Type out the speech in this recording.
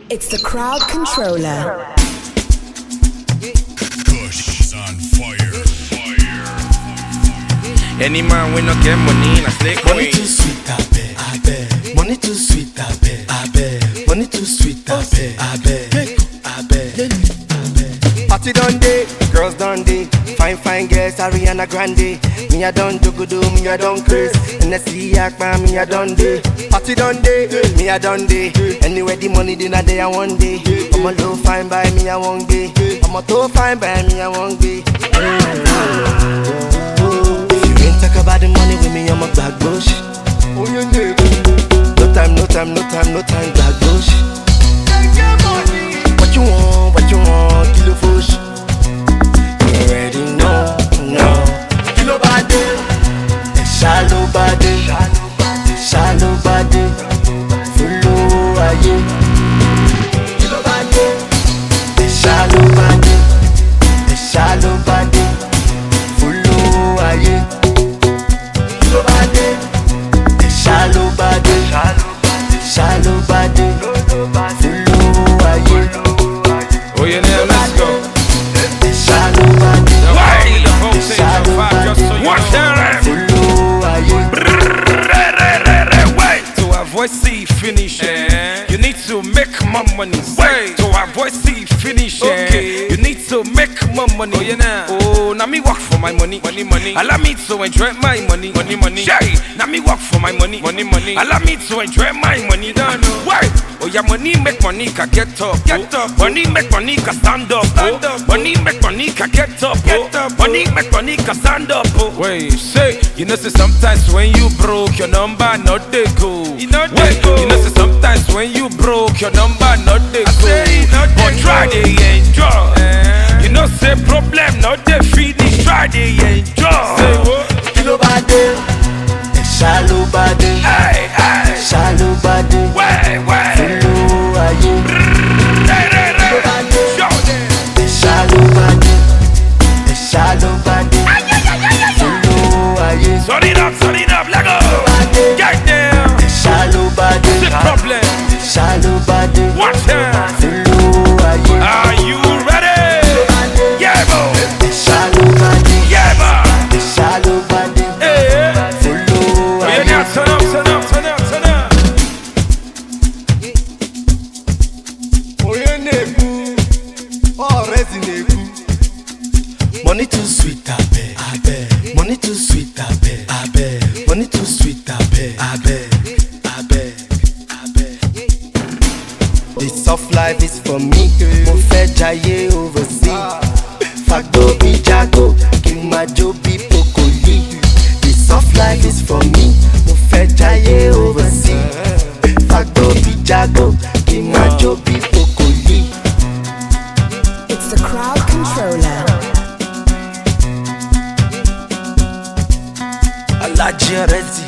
It's the crowd controller. Kush is on fire. Any man we no get money, na stay Money queen. too sweet, I beg. Money too sweet, I beg. Money too sweet, I beg. Party done day, girls done day. Fine girls, Ariana Grande. Me a done do, me a done craze. NSC Akman, me a done day. Party done day, me a done day. Anywhere the money dinner day I one day. I'm a low fine by me a one day. I'm a too fine by me a one day. If you ain't talk about the money with me, I'm a black bush. No time, black bush. What you want, kilo fush. You already know. Kilo bade, shallow bade, follow aye. Kilo bade, shallow bade, follow aye. Kilo bade, shallow bade, follow aye. Oh yeah, now let's go. Shallow bade, Why the whole thing so far just so you watch that? follow aye. Wait to avoid see finish. You need to make more money. Wait to avoid see finish. You need to make more money. Oh yeah, now. Oh, now me work for my money. Allow me to enjoy my money. Shay, now me work for my money. Allow me to enjoy my money. Wait. Oh yeah, money make money can get up. Money make money can stand up. Money make money can get up. Money make money can stand up. Wait, say, you know say sometimes when you broke your number not they go. You know say sometimes when you broke your number not they go. But try they enjoy. You know say problem not they finish. Try they enjoy. Say what? Kilo bade, shallow bade, shallow bade, follow aye. Kilo bade, shallow bade, follow aye. Turn it up, let go. Get down. Shallow bade, The problem. shallow bade, Watch out. follow aye. Are you ready? Yeah, bro. Shallow bade, Yeah, bro. shallow bade, Hey. follow Oh, yeah, aye. now turn up. Oye neku, already neku. Money too sweet, I beg. Money too sweet, I beg. Money too sweet, I beg. This soft life is for me. Mo fẹ́ jayé overseas. Fagbo bi jago, kí n máa jó bí pokoli. This soft life is for me. Mo fẹ́ jayé overseas. Fagbo bi jago, kí n máa jó bí pokoli. It's the crowd controller. Alaji Rezi.